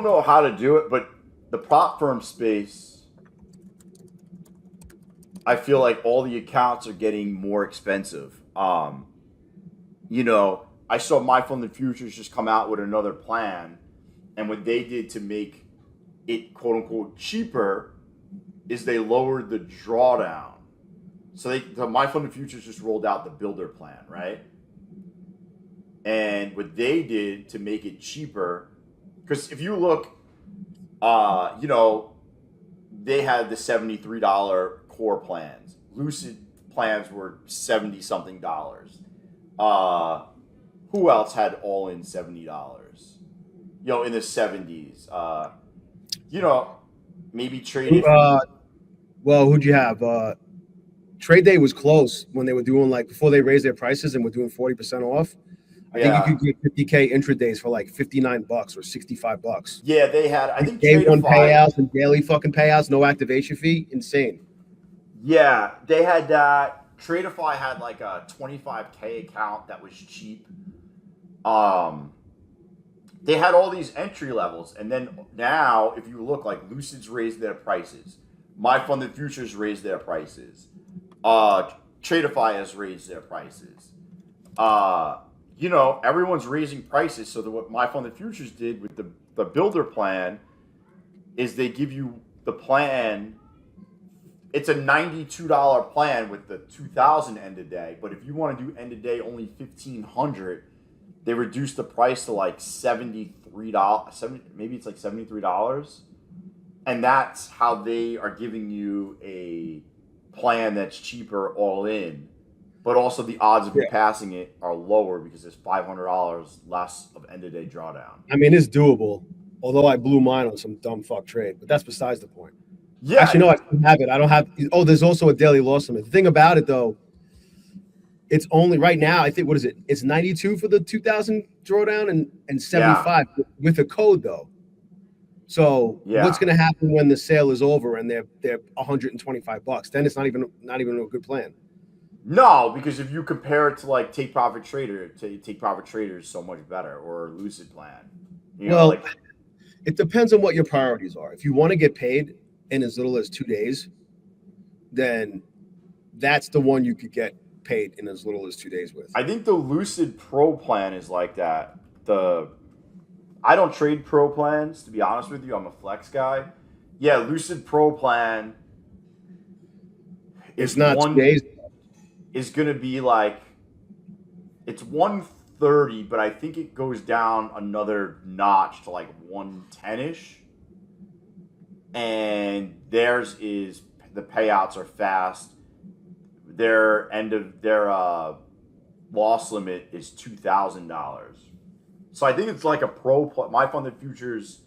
don't know how to do it, but the prop firm space, I feel like all the accounts are getting more expensive. I saw My Funded Futures just come out with another plan, and what they did to make it quote unquote cheaper is they lowered the drawdown. So the My Funded Futures just rolled out the builder plan, right? And what they did to make it cheaper, because if you look, they had the $73 core plans. Lucid plans were 70 something dollars. Who else had all in $70? In the 70s. Maybe Tradeify. Well, who'd you have? Trade Day was close when they were doing before they raised their prices and were doing 40% off. I think you could get 50K intradays for like $59 or $65. Yeah, they had. I think day one Tradeify payouts and daily fucking payouts, no activation fee, insane. Yeah, they had that. Tradeify had like a 25K account that was cheap. They had all these entry levels, and then now, if you look, like Lucid's raised their prices, My Funded Futures raised their prices, Tradeify has raised their prices. Everyone's raising prices. So that what My Funded Futures did with the builder plan is they give you the plan. It's a $92 plan with the 2,000 end of day, but if you want to do end of day only 1,500, they reduced the price to like $73. Maybe it's like $73, and that's how they are giving you a plan that's cheaper all in, but also the odds of you passing it are lower because there's $500 less of end of day drawdown. I mean, it's doable. Although I blew mine on some dumb fuck trade, but that's besides the point. Yeah. Actually, no, I don't have it. I don't have. Oh, there's also a daily loss limit. The thing about it, though, it's only right now. I think what is it? It's 92 for the 2,000 drawdown and 75 with a code though. So what's going to happen when the sale is over and they're $125? Then it's not even a good plan. No, because if you compare it to like Take Profit Trader is so much better, or Lucid Plan. It depends on what your priorities are. If you want to get paid in as little as 2 days, then that's the one you could get paid in as little as 2 days with. I think the Lucid Pro plan is like that. I don't trade pro plans, to be honest with you. I'm a flex guy. Yeah, Lucid Pro plan is not 2 days. Is going to be like, it's 130, but I think it goes down another notch to like 110-ish. And theirs is, the payouts are fast. Their loss limit is $2,000. So I think it's like a My Funded Futures,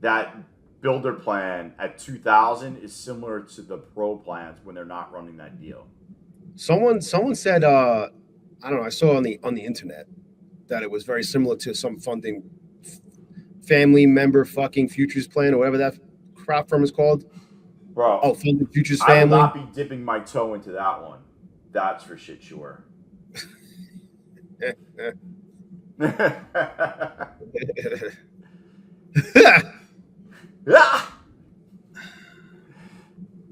that builder plan at 2,000 is similar to the pro plans when they're not running that deal. Someone said, I don't know, I saw on the internet that it was very similar to some funding family member fucking futures plan or whatever that crap firm is called. Bro. Oh, Funded Futures Family. I will not be dipping my toe into that one. That's for shit sure.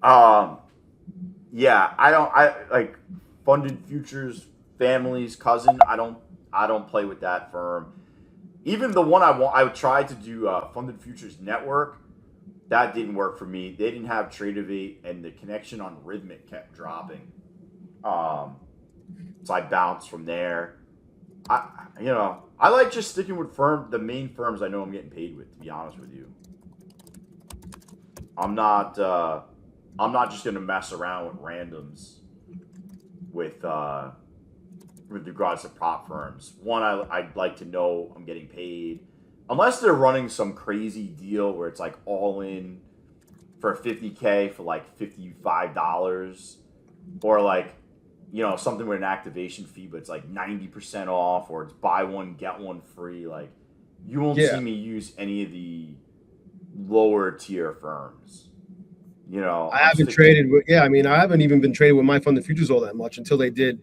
I like Funded Futures Family's cousin. I don't play with that firm. Even the one I tried to do Funded Futures Network, that didn't work for me. They didn't have Tradeify, and the connection on Rhythmic kept dropping. So I bounced from there. I like just sticking with the main firms I know I'm getting paid with, to be honest with you. I'm not just gonna mess around with randoms with regards to prop firms. One, I'd like to know I'm getting paid. Unless they're running some crazy deal where it's like all in for 50K for like $55, or like, something with an activation fee, but it's like 90% off, or it's buy one, get one free. Like, you won't see me use any of the lower tier firms. I haven't traded with, I haven't even been trading with My Funded Futures all that much until they did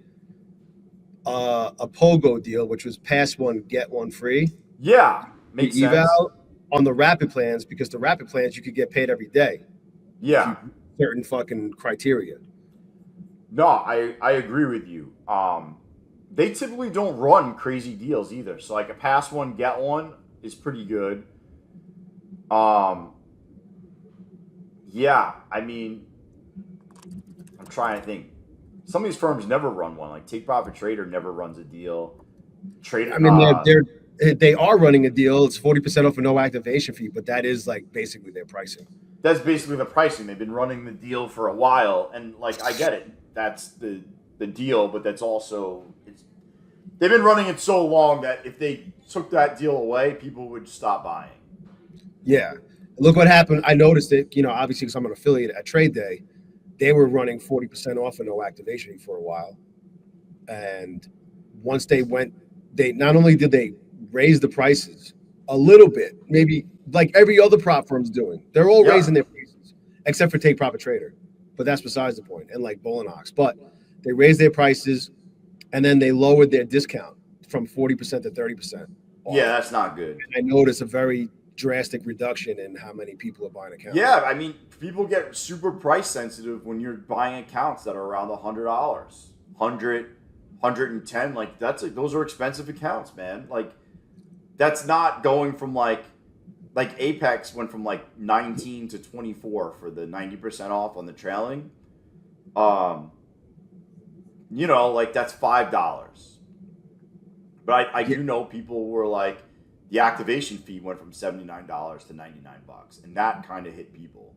a Pogo deal, which was pass one, get one free. Yeah, makes sense. on the rapid plans, because the rapid plans you could get paid every day. Yeah. Certain fucking criteria. No, I agree with you. They typically don't run crazy deals either. So like a pass one, get one is pretty good. Yeah, I mean, I'm trying to think. Some of these firms never run one. Like Take Profit Trader never runs a deal. I mean, they are running a deal. It's 40% off a no activation fee, but that is like basically their pricing. That's basically the pricing. They've been running the deal for a while, and like I get it. That's the deal, but that's also they've been running it so long that if they took that deal away, people would stop buying. Yeah. Look what happened. I noticed it, obviously because I'm an affiliate at Trade Day, they were running 40% off a no activation fee for a while. And once they not only did they raise the prices a little bit, maybe like every other prop firm's doing, they're all raising their prices, except for Take Profit Trader. But that's besides the point. And like Bull and Ox. But they raised their prices and then they lowered their discount from 40% to 30%. Yeah, that's not good. And I noticed a very drastic reduction in how many people are buying accounts. Yeah, I mean, people get super price sensitive when you're buying accounts that are around $100, 100, 110. Like those are expensive accounts, man. Like that's not going from like Apex went from like 19 to 24 for the 90% off on the trailing. Like that's $5. But I do know people were like, the activation fee went from $79 to $99, and that kind of hit people.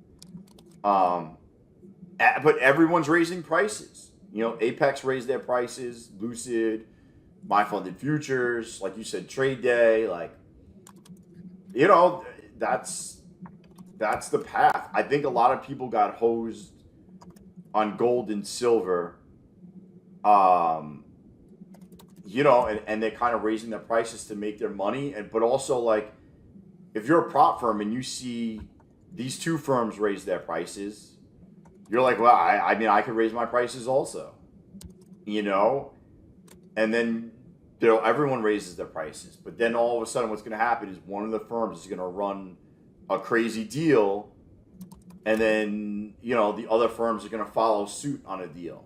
But everyone's raising prices. Apex raised their prices, Lucid, My Funded Futures, like you said, Trade Day, that's the path. I think a lot of people got hosed on gold and silver. And they're kind of raising their prices to make their money. But also, like, if you're a prop firm and you see these two firms raise their prices, you're like, well, I mean, I could raise my prices also, And then everyone raises their prices. But then all of a sudden what's going to happen is one of the firms is going to run a crazy deal. And then, the other firms are going to follow suit on a deal.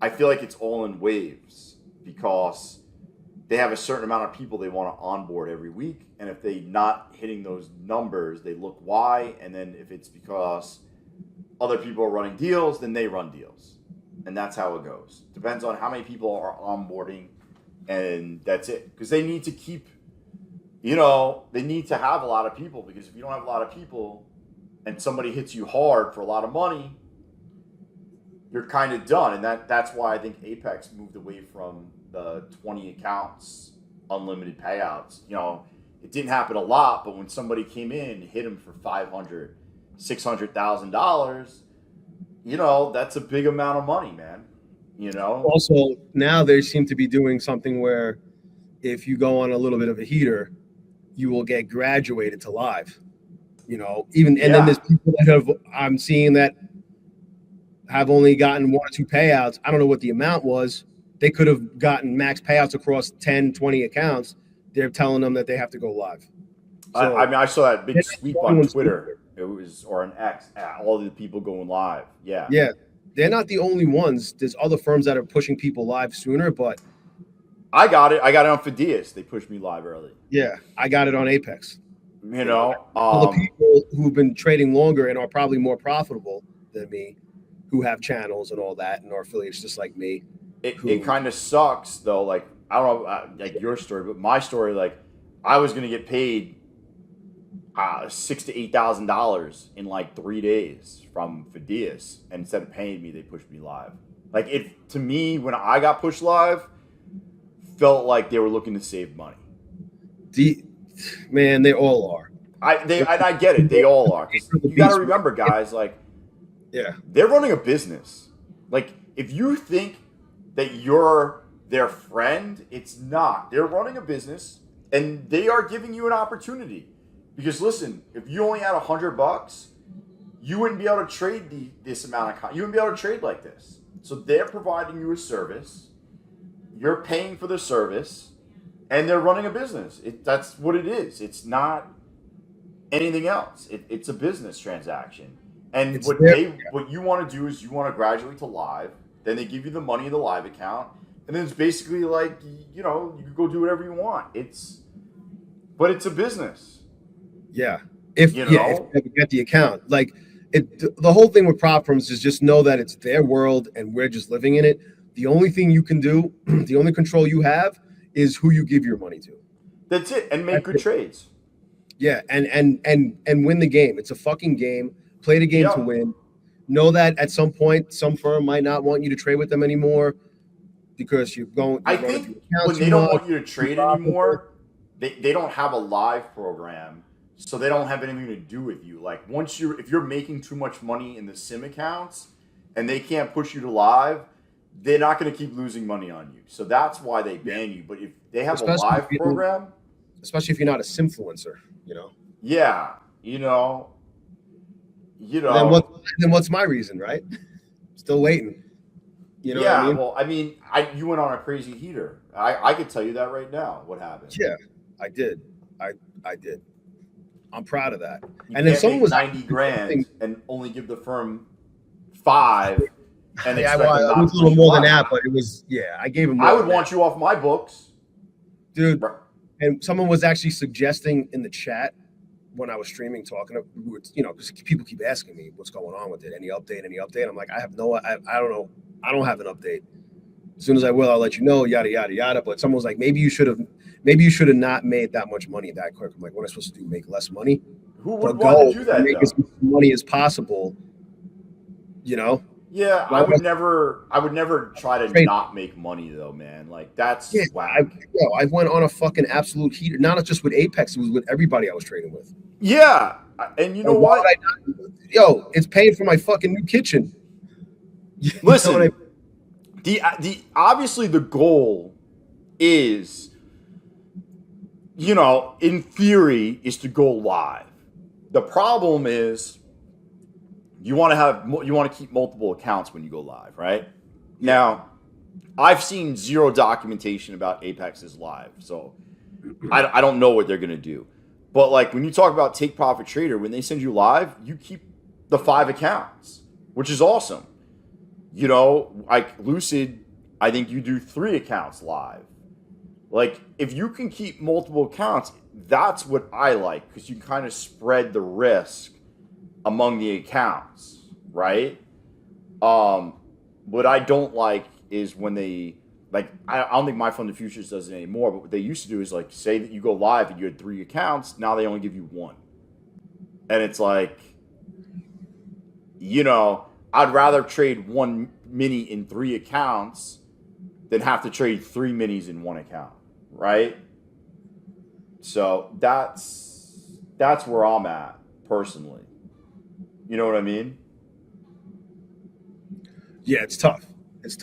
I feel like it's all in waves because they have a certain amount of people they want to onboard every week. And if they're not hitting those numbers, they look why. And then if it's because other people are running deals, then they run deals. And that's how it goes. Depends on how many people are onboarding. And that's it. Because they need to keep, they need to have a lot of people. Because if you don't have a lot of people and somebody hits you hard for a lot of money, you're kind of done. And that's why I think Apex moved away from the 20 accounts, unlimited payouts. It didn't happen a lot, but when somebody came in and hit them for $500,000, $600,000, that's a big amount of money, man. Also, now they seem to be doing something where if you go on a little bit of a heater, you will get graduated to live. Then there's people that I'm seeing that have only gotten 1 or 2 payouts. I don't know what the amount was. They could have gotten max payouts across 10, 20 accounts. They're telling them that they have to go live. So, I saw that big sweep on Twitter. It was, or an X, all the people going live. Yeah. Yeah. They're not the only ones. There's other firms that are pushing people live sooner, but I got it on Fidias. They pushed me live early. Yeah. I got it on Apex. Other people who've been trading longer and are probably more profitable than me, who have channels and all that and are affiliates just like me. It kind of sucks though. Like, I don't know, like your story, but my story, like I was going to get paid $6,000 to $8,000 in like 3 days from Fidias. And instead of paying me, they pushed me live. Like to me, when I got pushed live, felt like they were looking to save money. Man, they all are. I get it. They all are. You got to remember, guys, like, yeah, they're running a business. Like, if you think that you're their friend, it's not. They're running a business, and they are giving you an opportunity. Because listen, if you only had $100, you wouldn't be able to trade this amount of. You wouldn't be able to trade like this. So they're providing you a service. You're paying for the service, and they're running a business. That's what it is. It's not. anything else. It's a business transaction. And It's there. what you want to do is you want to graduate to live. Then they give you the money in the live account, and then it's basically like, you know, you can go do whatever you want. But it's a business. Yeah. If You you know. ever get the account, like the whole thing with prop firms is just know that it's their world and we're just living in it. The only thing you can do, the only control you have is who you give your money to. That's it, and make That's good it. trades. Yeah, and win the game. It's a fucking game. Play the game to Yep. win. Know that at some point, some firm might not want you to trade with them anymore because I you're running think through account when too they don't much. want you to Too trade profitable. anymore, they don't have a live program, so they don't have anything to do with you. Like if you're making too much money in the sim accounts and they can't push you to live, they're not going to keep losing money on you. So that's why they ban you. But if they have a Especially live program, especially if you're not a simfluencer, you know. yeah, you And then know, what's my reason, right? Still waiting. You know what I yeah. mean? Well, I mean, you went on a crazy heater. I could tell you that right now. What happened? Yeah, I did. I did. I'm proud of that. You And then can't someone make was 90 actually suggesting, grand and only give the firm 5 and yeah, expect well, them it not was to a little push you more than live. that, but it was, yeah, I gave him I more would than that, want you off my books. dude. And someone was actually suggesting in the chat when I was streaming, talking to, you know, because people keep asking me what's going on with it. Any update? Any update? I'm like, I don't know. I don't have an update. As soon as I will, I'll let you know. Yada yada yada. But someone was like, maybe you should have not made that much money that quick. I'm like, what am I supposed to do? Make less money? Who The would want to goal do is to that make as though? much money as possible. You know, Yeah, why would I I would never try to trade? not make money though, man. Like that's Yeah, whack. I went on a fucking absolute heater. Not just with Apex, it was with everybody I was trading with. Yeah, and you know Like, why would what? I not? Yo, it's paying for my fucking new kitchen. You know what I Listen, the obviously the goal is, in theory, is to go live. The problem is you want to keep multiple accounts when you go live, right? Yeah. Now, I've seen zero documentation about Apex's live, so I don't know what they're gonna do. But like when you talk about Take Profit Trader, when they send you live, you keep the 5 accounts, which is awesome. Like Lucid, I think you do 3 accounts live. Like if you can keep multiple accounts, that's what I like because you can kind of spread the risk among the accounts, right? What I don't like is when they like I don't think My Fund of Futures does it anymore, but what they used to do is like say that you go live and you had 3 accounts, now they only give you 1. And it's like, I'd rather trade 1 mini in 3 accounts than have to trade 3 minis in 1 account, right? So that's where I'm at personally. You know what I mean? Yeah, it's tough.